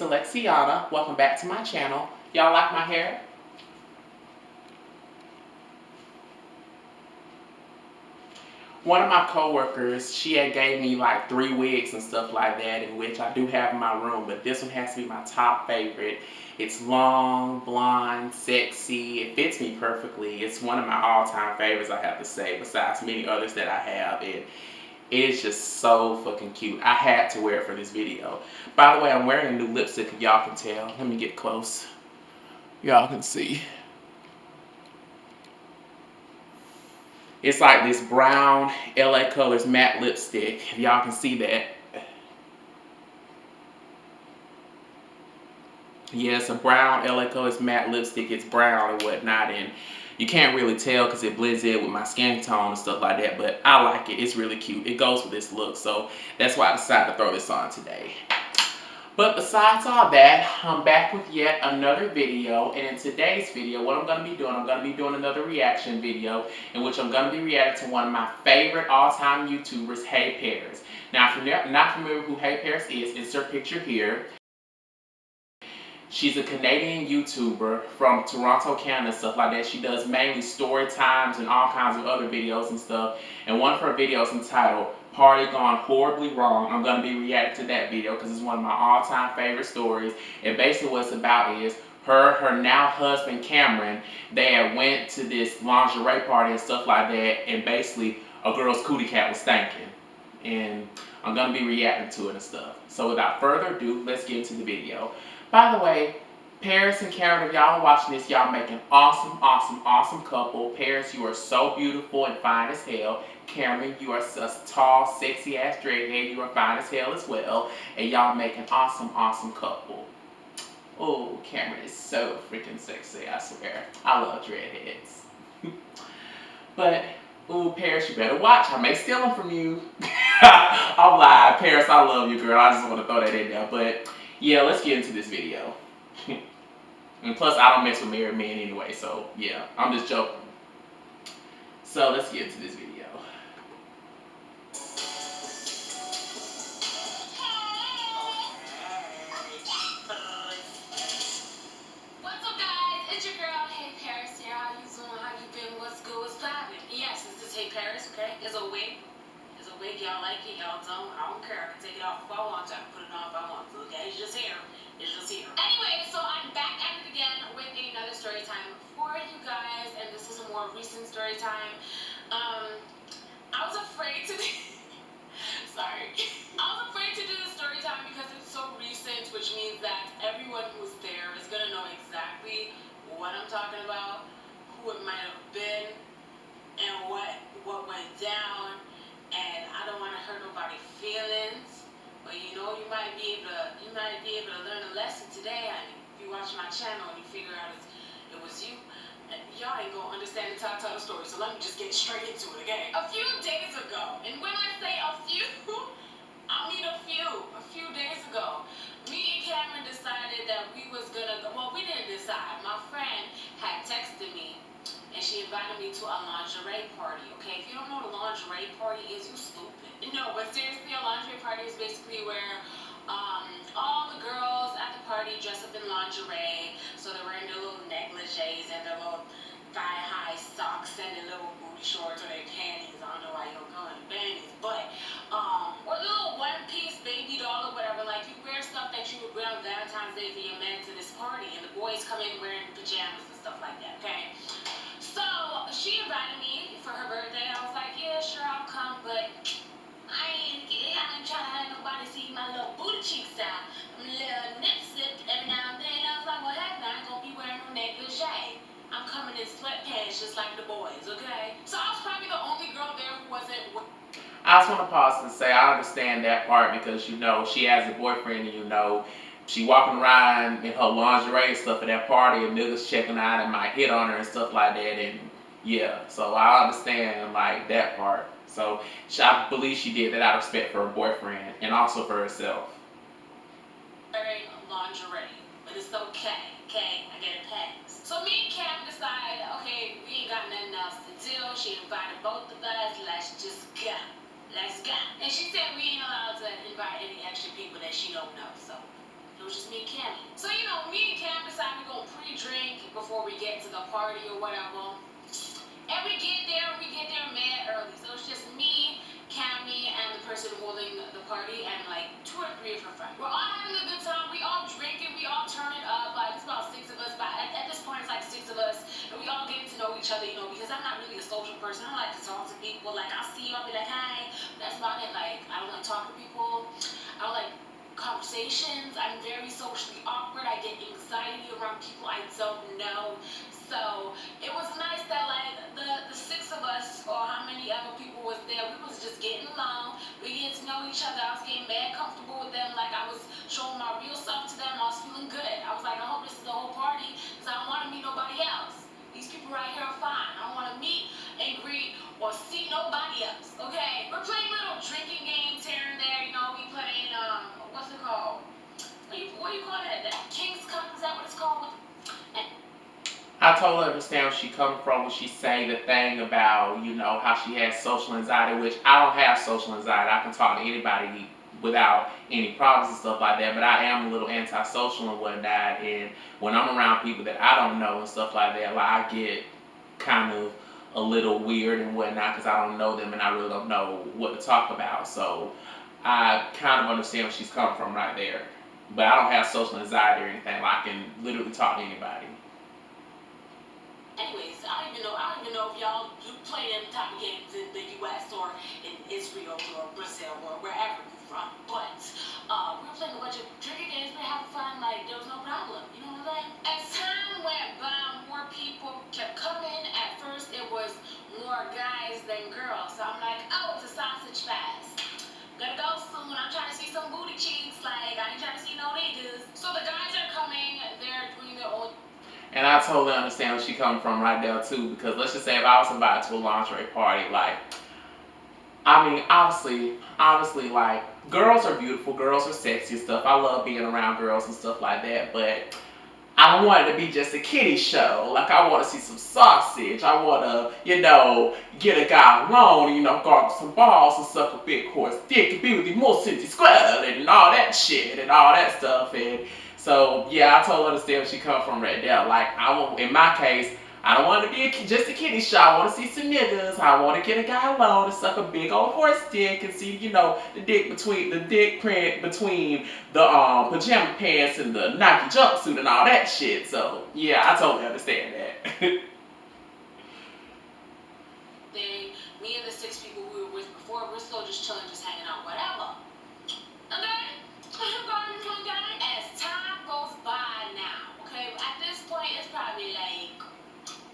Alexiana. Welcome back to my channel. Y'all like my hair? One of my coworkers, she had gave me like 3 wigs and stuff like that, in which I do have in my room, but this one has to be my top favorite. It's long, blonde, sexy. It fits me perfectly. It's one of my all-time favorites, I have to say, besides many others that I have. It is just so fucking cute. I had to wear it for this video. By the way, I'm wearing a new lipstick, if y'all can tell. Let me get close. Y'all can see. It's like this brown LA Colors matte lipstick, if y'all can see that. Yeah, it's a brown LA Colors matte lipstick. It's brown and whatnot, and you can't really tell because it blends in with my skin tone and stuff like that, but I like it. It's really cute. It goes with this look, so that's why I decided to throw this on today. But besides all that, I'm back with yet another video, and in today's video, what I'm going to be doing another reaction video in which I'm going to be reacting to one of my favorite all-time YouTubers, HeyParis. Now, if you're not familiar with who HeyParis is, insert picture here. She's a Canadian YouTuber from Toronto, Canada, stuff like that. She does mainly story times and all kinds of other videos and stuff. And one of her videos entitled Party Gone Horribly Wrong. I'm going to be reacting to that video because it's one of my all-time favorite stories. And basically what it's about is her now husband Cameron, they had went to this lingerie party and stuff like that, and basically a girl's cootie cat was stinking. And I'm going to be reacting to it and stuff. So without further ado, let's get into the video. By the way, Paris and Cameron, if y'all are watching this, y'all make an awesome, awesome, awesome couple. Paris, you are so beautiful and fine as hell. Cameron, you are a tall, sexy ass dreadhead. You are fine as hell as well. And y'all make an awesome, awesome couple. Oh, Cameron is so freaking sexy, I swear. I love dreadheads. But, ooh, Paris, you better watch. I may steal them from you. I'm lying. Paris, I love you, girl. I just want to throw that in there. But, yeah, let's get into this video. And plus, I don't mess with married men anyway, so yeah, I'm just joking. So let's get into this video. What's up, guys? It's your girl, HeyParis here. How you doing? How you been? What's good? What's poppin'? Yes, this is HeyParis, okay? It's a wig. It's a wig. Y'all like it? Y'all don't? I don't care. I can take it off if I want to. I can put it on if I want to, okay? It's just here. It's just here. Anyway, so I'm back at it again with another story time for you guys, and this is a more recent story time. I was afraid to sorry. I was afraid to do the story time because it's so recent, which means that everyone who's there is gonna know exactly what I'm talking about, who it might have been, and what went down. And I don't want to hurt nobody's feelings, but you know, you might be able to learn a lesson today. And if you watch my channel and you figure out it was you, y'all ain't gonna understand until I tell the story. So let me just get straight into it, okay? A few days ago, and when I say a few, I mean a few days ago, me and Cameron decided that we was gonna go. Well, we didn't decide. My friend had texted me, and she invited me to a lingerie party, okay? If you don't know what a lingerie party is, you stupid. No, but seriously, a lingerie party is basically where all the girls at the party dress up in lingerie. So they're wearing their little negligees and their little thigh-high socks and their little booty shorts or their panties. I don't know why you don't call them panties, but or little one-piece baby doll or whatever. Like, you wear stuff that you would wear on Valentine's Day for your man to this party, and the boys come in wearing pajamas and stuff like that, okay? So she invited me for her birthday. I was like, yeah, sure, I'll come, but I ain't trying to have nobody see my little booty cheeks out. My little nip slip every now and then. I was like, well, heck, I ain't gonna be wearing no negligee. I'm coming in sweatpants just like the boys, okay? So I was probably the only girl there who wasn't. I just want to pause and say I understand that part because, you know, she has a boyfriend and, you know, she walking around in her lingerie and stuff at that party and niggas checking out and might hit on her and stuff like that. And yeah, so I understand like that part. So I believe she did that out of respect for her boyfriend and also for herself. Wearing lingerie, but it's okay, okay? I get a pass. So me and Cam decided, okay, we ain't got nothing else to do. She invited both of us. Let's just go. Let's go. And she said we ain't allowed to invite any extra people that she don't know. So It was just me and Cammy. So, you know, me and Cam decided we're going to pre-drink before we get to the party or whatever. And we get there mad early. So it's just me, Cammy, and the person holding the party, and like 2 or 3 of her friends. We're all having a good time. We all drinking. We all turning up. Like, it's about 6 of us. But at this point, it's like 6 of us. And we all getting to know each other, you know, because I'm not really a social person. I like to talk to people. Like, I'll see you, I'll be like, hi. That's about it. Like, I don't like talking to people. I don't like conversations. I'm very socially awkward. I get anxiety around people I don't know. So it was nice that like the 6 of us or how many other people was there, we was just getting along. We getting to know each other. I was getting mad comfortable with them. Like I was showing my real self to them. I was feeling good. I was like, I hope this is the whole party because I don't want to meet nobody else. These people right here are fine. I don't want to meet and greet or see nobody else. Okay? We're playing little drinking games here and there. You know, we playing what's it called? What do you call that? That King's Cup? Is that what it's called? I totally understand where she coming from when she say the thing about, you know, how she has social anxiety, which I don't have social anxiety. I can talk to anybody without any problems and stuff like that, but I am a little antisocial and whatnot, and when I'm around people that I don't know and stuff like that, like I get kind of a little weird and whatnot because I don't know them and I really don't know what to talk about. So I kind of understand where she's coming from right there. But I don't have social anxiety or anything. Like I can literally talk to anybody. Anyways, I don't even know if y'all do play them type of games in the U.S. or in Israel or Brazil or wherever you're from. But we were playing a bunch of drinking games. We were having fun. Like there was no problem. You know what I'm saying? As time went by, more people kept coming. At first, it was more guys than girls. So I'm like, oh, it's a sausage fest. Gotta go soon. I'm trying to see some booty cheeks. Like I ain't trying to see no niggas. So the guys are coming. They're doing their own. And I totally understand where she coming from right there too, because let's just say if I was invited to a lingerie party, like, I mean, obviously, like, girls are beautiful, girls are sexy and stuff. I love being around girls and stuff like that, but I don't want it to be just a kiddie show. Like, I want to see some sausage. I want to, you know, get a guy alone, you know, gargle some balls and suck a big horse dick and be with the most city square and all that shit and all that stuff. And so, yeah, I totally understand where she come from right there. Like, in my case, I don't want it to be just a kiddie show. I want to see some niggas. I want to get a guy alone and suck a big old horse dick and see, you know, the dick print between the pajama pants and the Nike jumpsuit and all that shit. So yeah, I totally understand that. Me and the 6 people we were with before, we're still just chilling, just hanging out, whatever. Okay? As time goes by now, okay? At this point, it's probably like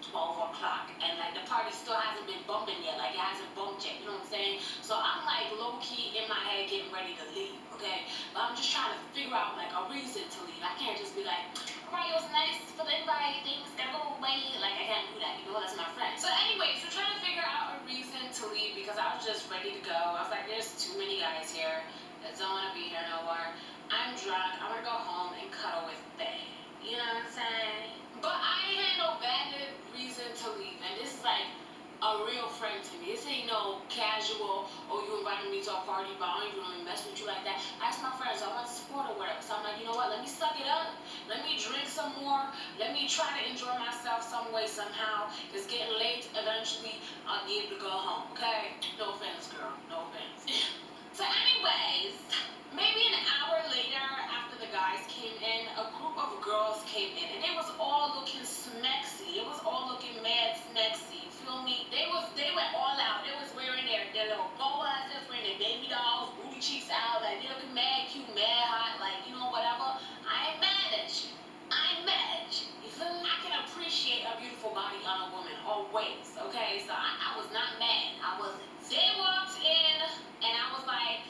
12 o'clock, and like the party still hasn't been bumping yet, like it hasn't bumped yet, you know what I'm saying? So I'm like low-key in my head getting ready to leave, okay? But I'm just trying to figure out like a reason to leave. I can't just be like, alright, it was nice for the invite, things gotta go away. Like I can't do that, you know, that's my friend. So anyways, we're trying to figure out a reason to leave because I was just ready to go. I was like, there's too many guys here that don't want to be here no more. I'm drunk, I want to go home and cuddle with Faye. You know what I'm saying? But I had no valid reason to leave, and this is like a real friend to me. This ain't no casual, oh, you invited me to a party, but I don't even really mess with you like that. I asked my friends, I want to support or whatever. So I'm like, you know what, let me suck it up. Let me drink some more. Let me try to enjoy myself some way, somehow. It's getting late. Eventually, I'll be able to go home, okay? No offense, girl. No offense. So anyways, maybe an hour later, after the guys came in, a group of girls came in, and they was all looking smexy. It was all looking mad smexy. You feel me? They went all out. They was wearing their little boas. They was wearing their baby dolls, booty cheeks out. Like they looking mad cute, mad hot. Like you know whatever. I ain't mad at you. I ain't mad at you. You feel me? I can appreciate a beautiful body on a woman always. Okay, so I was not mad. I wasn't. They walked in, and I was like,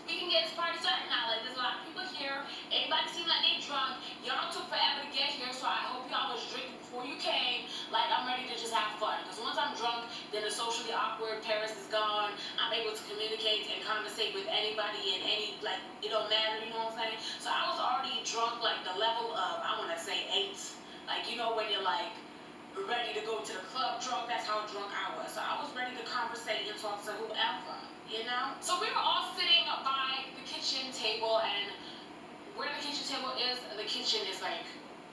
we can get this party started now. Like, there's a lot of people here. Everybody seems like they drunk. Y'all took forever to get here, so I hope y'all was drinking before you came. Like, I'm ready to just have fun. Because once I'm drunk, then the socially awkward Paris is gone. I'm able to communicate and conversate with anybody and any, like, it don't matter, you know what I'm saying? So I was already drunk, like, the level of, I want to say 8. Like, you know, when you're, like, ready to go to the club drunk, that's how drunk I was. So I was ready to conversate and talk to whoever, you know? So we were all sitting by the kitchen table, and we're at the kitchen table is, the kitchen is like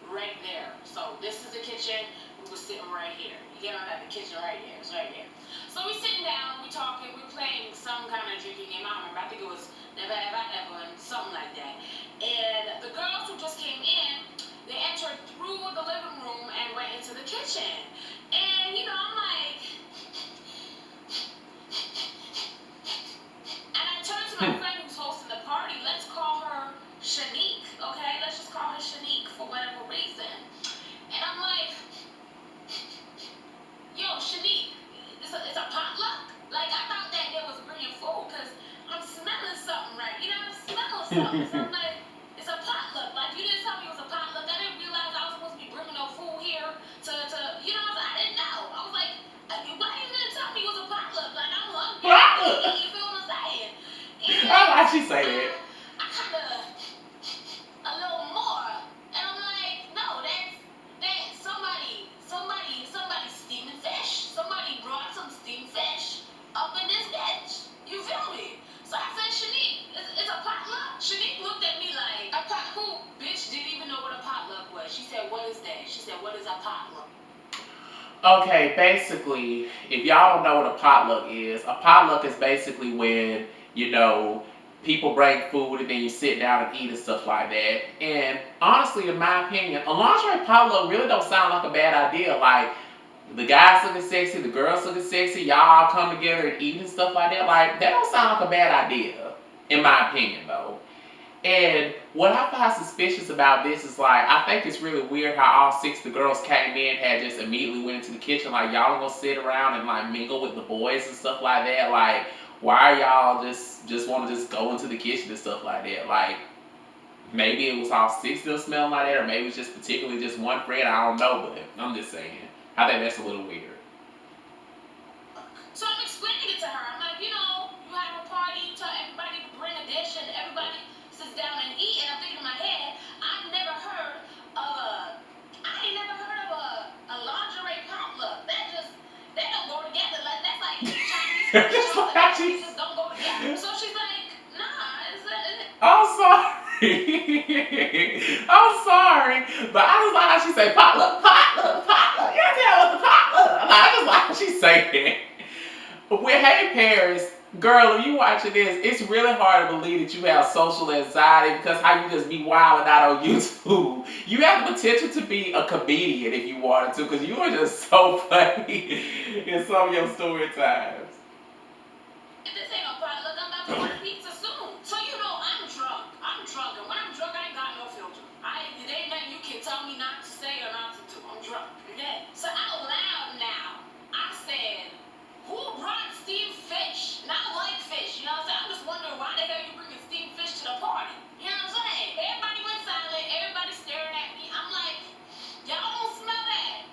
right there. So this is the kitchen. We were sitting right here. You get on that, the kitchen right here. It's right there. So we sitting down, we talking, we playing some kind of drinking game. I don't remember. I think it was Never Have I Ever and something like that. And the girls who just came in, they entered through the living room and went into the kitchen. And you know, I'm like, and I turned to my friend who's hosting the party. Let's call her Shanique, okay? Let's just call her Shanique for whatever reason. And I'm like, yo, Shanique, it's a potluck? Like, I thought that they was bringing food because I'm smelling something right. You know, I'm smelling something. So I'm like, it's a potluck. Like, you didn't tell me it was a potluck. I didn't realize I was supposed to be bringing no food here to you know, I didn't know. I was like, why you didn't tell me it was a potluck? Like, I'm hungry. You feel what I'm saying? And Why she say that? I kind of, a little more. And I'm like, no, that's somebody steaming fish. Somebody brought some steamed fish up in this bitch. You feel me? So I said, Shanique, it's a potluck. Shanique looked at me like, a pot who? Bitch didn't even know what a potluck was. She said, what is that? She said, what is a potluck? Okay, basically, if y'all don't know what a potluck is basically when, you know, people bring food and then you sit down and eat and stuff like that. And honestly, in my opinion, a lingerie potluck really don't sound like a bad idea. Like, the guys looking sexy, the girls looking sexy, y'all come together and eat and stuff like that. Like, that don't sound like a bad idea, in my opinion, though. And what I find suspicious about this is like, I think it's really weird how all 6 of the girls came in, had just immediately went into the kitchen. Like, y'all gonna sit around and like mingle with the boys and stuff like that. Like, why are y'all just want to just go into the kitchen and stuff like that? Like, maybe it was all 6 of them smelling like that, or maybe it's just particularly just one friend. I don't know, but I'm just saying. I think that's a little weird. So I'm explaining it to her. I'm like, you know, you have a party, you tell everybody to bring a dish, and everybody sits down and eat. And I'm thinking in my head, I ain't never heard of a lingerie potluck. They don't go together. Like, that's like Chinese food, chocolate pieces don't go together. So she's like, nah, I'm sorry. I'm sorry. But I just like how she say potluck. You tell what the potluck. I just like how she say that. With HeyParis, girl, if you watching this, it's really hard to believe that you have social anxiety because how you just be wilding out on YouTube. You have the potential to be a comedian if you wanted to, because you are just so funny in some of your story times. If this ain't no potluck, I'm about to order pizza soon. So you know I'm drunk. And when I'm drunk, I ain't got no filter. It ain't nothing you can tell me not to say or not to do. I'm drunk. Okay? So out loud now, I said, who brought steamed fish? And I like fish, you know what I'm saying? I'm just wondering why the hell you bringing steamed fish to the party? You know what I'm saying? Everybody went silent. Everybody staring at me. I'm like, y'all don't smell that.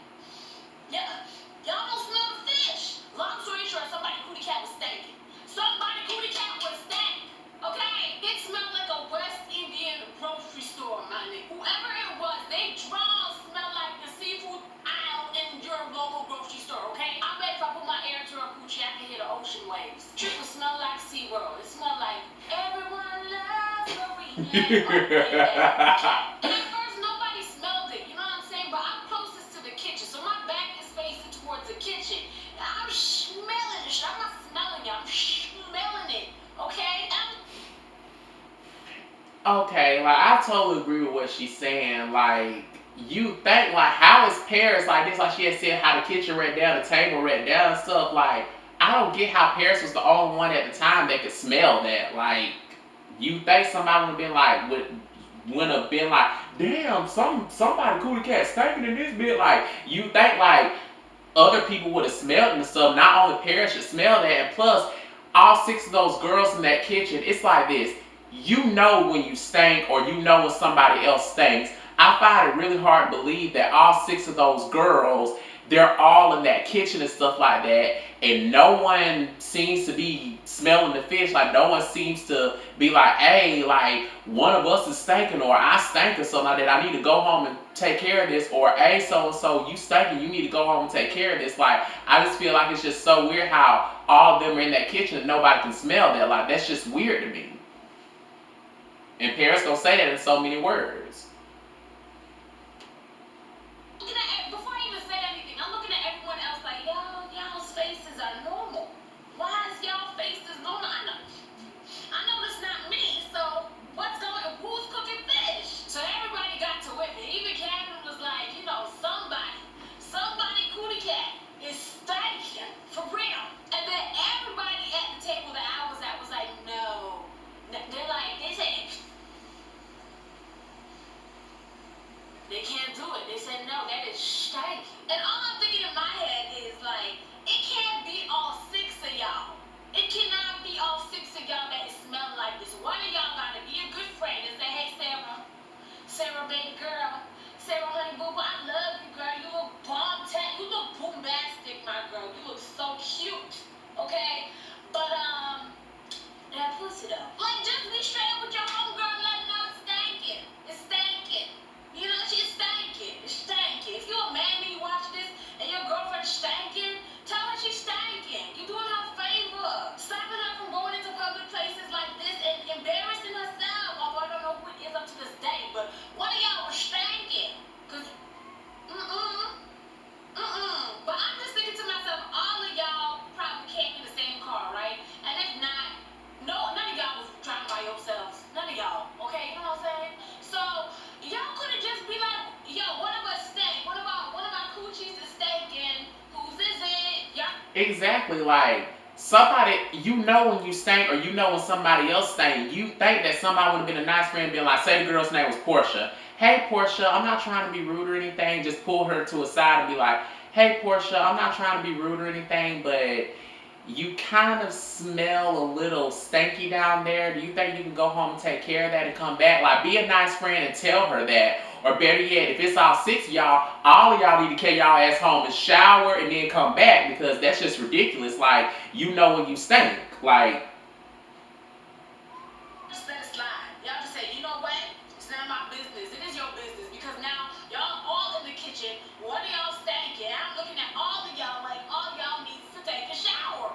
Y'all don't smell the fish. Long story short, somebody cootie cat was stinking. Somebody cootie cat was stank. Okay? It smelled like a West Indian grocery store, my nigga. Whoever it was, they draws smell like the seafood aisle in your local grocery store, okay? I bet if I put my ear to a coochie, I can hear the ocean waves. Trip would smell like SeaWorld. It smelled like everyone loves Marina. And at first, nobody smelled it, you know what I'm saying? But I'm closest to the kitchen, so my back is facing towards the kitchen. I'm smelling it. I'm not smelling it. I'm smelling it, okay? Okay, like I totally agree with what she's saying. Like, you think like, how is Paris like this? Like she had said, how the kitchen right down, the table right down and stuff. Like, I don't get how Paris was the only one at the time that could smell that. Like, you think somebody would have been like, would have been like, damn, somebody cootie cat stinking in this bit. Like, you think like other people would have smelled it and stuff. Not only Paris should smell that, and plus all 6 of those girls in that kitchen. It's like this. You know when you stink, or you know when somebody else stinks. I find it really hard to believe that all 6 of those girls, they're all in that kitchen and stuff like that, and no one seems to be smelling the fish. Like, no one seems to be like, hey, like, one of us is stinking, or I stink or something like that. I need to go home and take care of this, or hey, so-and-so, you stinking, you need to go home and take care of this. Like, I just feel like it's just so weird how all of them are in that kitchen and nobody can smell that. Like, that's just weird to me. And Paris gonna say that in so many words. Before I even said anything, I'm looking at everyone else like, y'all's faces are normal. Why is y'all faces normal? I know it's not me, so who's cooking fish? So everybody got to whip it. Even Catherine was like, somebody cootie cat is stinking, for real. And then everybody at the table that I was at was like, no. They say, they can't do it. They said, no, that is stanky. And all I'm thinking in my head is like, it can't be all 6 of y'all. It cannot be all 6 of y'all that is smelling like this. One of y'all gotta be a good friend and say, hey, Sarah, baby girl, Sarah, honey, boo boo, I love you, girl. You look you look bombastic, my girl. You look so cute, okay? But that pussy though. Like, just be straight up with your homegirl and let her know it's stankin'. It's stankin'. She's stankin'. It's stankin'. If you're a man and you watch this and your girlfriend's stankin', tell her she's stankin'. You're doing her a favor. Stopping her from going into public places like this and embarrassing herself. Although I don't know who it is up to this day, but one of y'all was stankin'. Cause, But I'm just thinking to myself, all of y'all probably came in the same car, right? And if not, none of y'all was driving by yourselves. None of y'all, okay? You know what I'm saying? So y'all could have just be like, yo, one of us stank. One of our coochies is stinking. Whose is it? Yeah. Exactly. Like, somebody, when you stink, or when somebody else stink, you think that somebody would have been a nice friend, being like, say the girl's name was Portia. Hey, Portia, I'm not trying to be rude or anything. Just pull her to a side and be like, hey, Portia, I'm not trying to be rude or anything, but you kind of smell a little stinky down there. Do you think you can go home and take care of that and come back? Like, be a nice friend and tell her that. Or better yet, if it's all 6 of y'all, all of y'all need to carry y'all ass home and shower and then come back, because that's just ridiculous. Like, when you stink. Like, just let it slide. Y'all just say, you know what? It's none of my business. It is your business, because now y'all all in the kitchen. One of y'all stankin'. I'm looking at all of y'all like all y'all needs to take a shower.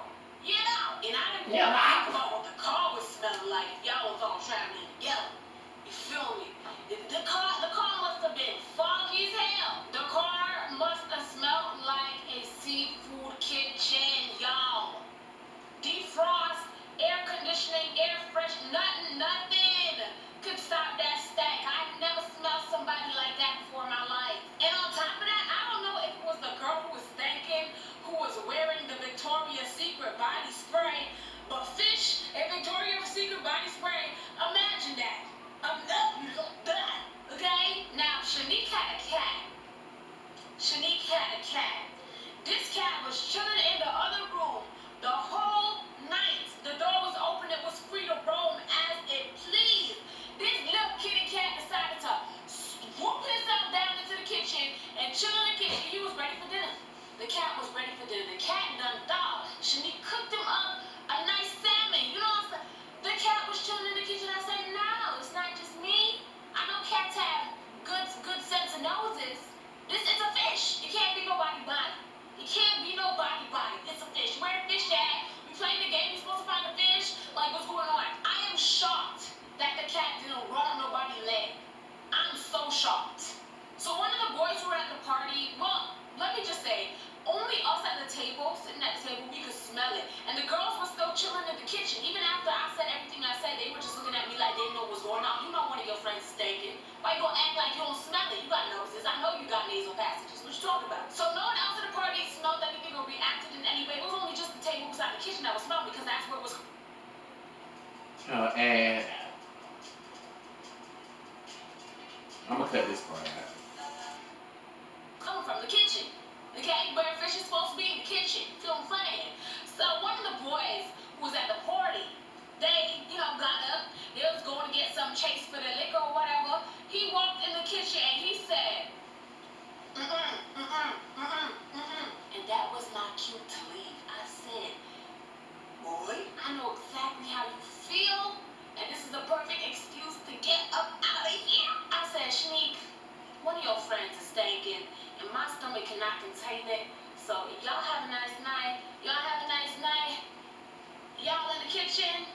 And I didn't want to think about what the car was smelling like if y'all was all traveling together. You feel me? The car must have been foggy as hell. The car must have smelled like a seafood kitchen, y'all. Defrost, air conditioning, air fresh, nothing could stop that stank. I've never smelled somebody like that before in my life. And on top of that, I don't know if it was the girl who was stinking, who was wearing the Victoria's Secret body spray, but fish and Victoria's Secret body spray, imagine that. Okay? Now, Shanique had a cat. This cat was chilling in the other room the whole night. The door was open. It was free to roam as it pleased. This little kitty cat decided to swoop himself down into the kitchen and chill in the kitchen. He was ready for dinner. The cat was ready for dinner. The cat done thawed. Shanique cooked him up a nice salmon. You know what I'm saying? The cat was chilling in the kitchen. I said, no, it's not just me. I know cats have good sense of noses. This is a fish. It can't be nobody body. It can't be nobody body. It's a fish. Where the fish at? We playing the game. We supposed to find a fish? Like, what's going on? I am shocked that the cat didn't run on nobody's leg. I'm so shocked. So one of the boys who were at the party, well, let me just say, only us at the table, sitting at the table, we could smell it. And the girls were still chilling in the kitchen. Even after I said everything I said, they were just looking at me like they didn't know what was going on. You know one of your friends is stinking. Why you gonna act like you don't smell it? You got noses. I know you got nasal passages. What you talking about? So no one else at the party smelled anything or reacted in any way. It was only just the table beside the kitchen that was smelling, because that's where it was. And I'm gonna cut this part out. Coming from the kitchen. Okay, where fish is supposed to be in the kitchen. Feel what I'm saying? So one of the boys who was at the party, they, got up. They was going to get some chase for the liquor or whatever. He walked in the kitchen and he said, and that was not cute to leave. I said, boy, I know exactly how you feel, and this is the perfect excuse to get up out of here. I said, Shanique, one of your friends is stinking, and my stomach cannot contain it. So y'all have a nice night. Y'all have a nice night. Y'all in the kitchen.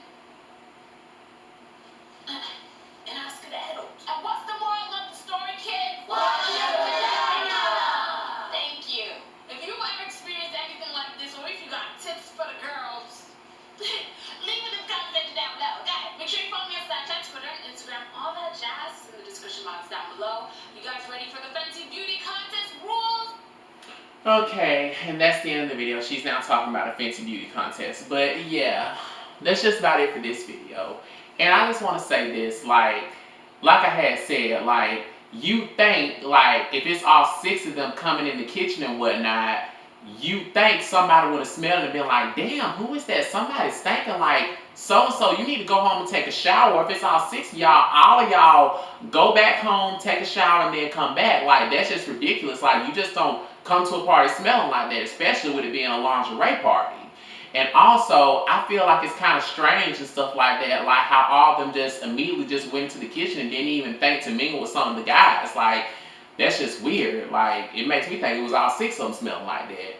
adult. And what's the moral of the story, kids? Wash your vagina! Thank you. If you've ever experienced anything like this, or if you got tips for the girls, leave it in the comment section down below, okay? Make sure you follow me on Snapchat, Twitter, and Instagram. All that jazz is in the description box down below. You guys ready for the Fenty Beauty Contest rules? Okay, and that's the end of the video. She's now talking about a Fenty Beauty contest. But yeah, that's just about it for this video. And I just want to say this, like I had said, like, you think, like, if it's all 6 of them coming in the kitchen and whatnot, you think somebody would have smelled it and been like, damn, who is that? Somebody's stinking like so-and-so. You need to go home and take a shower. If it's all 6 of y'all, all of y'all go back home, take a shower, and then come back. Like, that's just ridiculous. Like, you just don't come to a party smelling like that, especially with it being a lingerie party. And also, I feel like it's kind of strange and stuff like that, like how all of them just immediately just went to the kitchen and didn't even think to mingle with some of the guys. Like, that's just weird. Like, it makes me think it was all 6 of them smelling like that.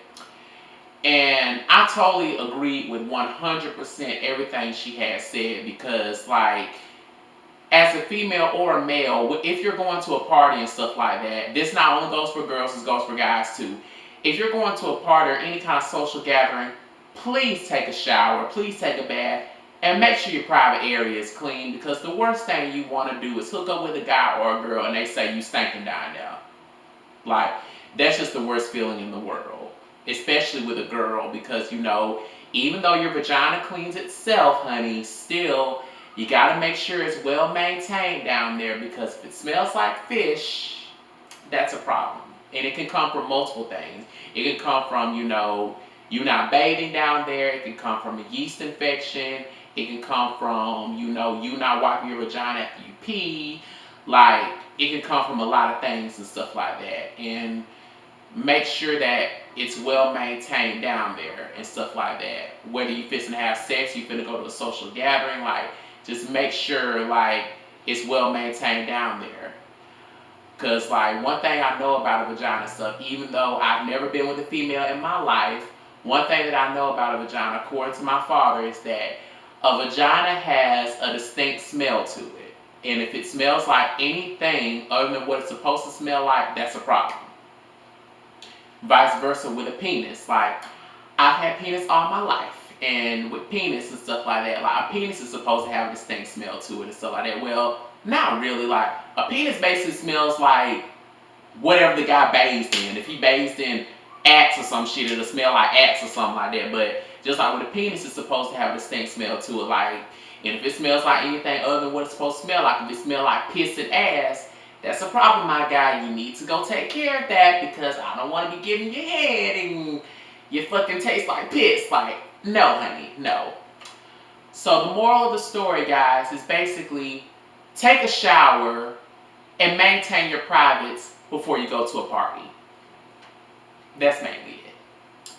And I totally agreed with 100% everything she had said, because, like, as a female or a male, if you're going to a party and stuff like that, this not only goes for girls, this goes for guys too. If you're going to a party or any kind of social gathering, please take a shower, please take a bath, and make sure your private area is clean, because the worst thing you want to do is hook up with a guy or a girl and they say you stinking down there. Like, that's just the worst feeling in the world, especially with a girl, because, you know, even though your vagina cleans itself, honey, still, you got to make sure it's well maintained down there, because if it smells like fish, that's a problem. And it can come from multiple things. It can come from, you know, you not bathing down there. It can come from a yeast infection. It can come from, you know, you not wiping your vagina after you pee. Like, it can come from a lot of things and stuff like that. And make sure that it's well maintained down there and stuff like that. Whether you fixing to have sex, you finna go to a social gathering, like, just make sure, like, it's well maintained down there. Because, like, one thing I know about a vagina stuff, even though I've never been with a female in my life, one thing that I know about a vagina, according to my father, is that a vagina has a distinct smell to it. And if it smells like anything other than what it's supposed to smell like, that's a problem. Vice versa with a penis. Like, I've had penis all my life. And with penis and stuff like that, like, a penis is supposed to have a distinct smell to it and stuff like that. Well, not really. Like, a penis basically smells like whatever the guy bathed in. If he bathed in Axe or some shit, it'll smell like Axe or something like that. But just like with a penis, it's supposed to have a distinct smell to it. Like, and if it smells like anything other than what it's supposed to smell like, if it smells like piss and ass, that's a problem, my guy. You need to go take care of that, because I don't want to be giving you head and you fucking taste like piss. Like, no, honey, no. So the moral of the story, guys, is basically take a shower and maintain your privates before you go to a party. That's mainly it.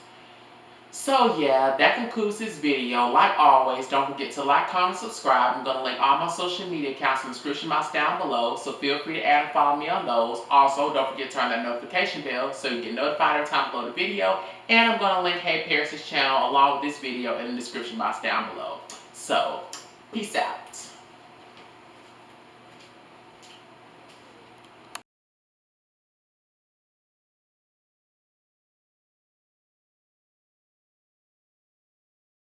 So yeah, that concludes this video. Like always, don't forget to like, comment, subscribe. I'm going to link all my social media accounts in the description box down below, so feel free to add and follow me on those. Also, don't forget to turn that notification bell so you get notified every time I upload a video. And I'm going to link HeyParis' channel along with this video in the description box down below. So, peace out.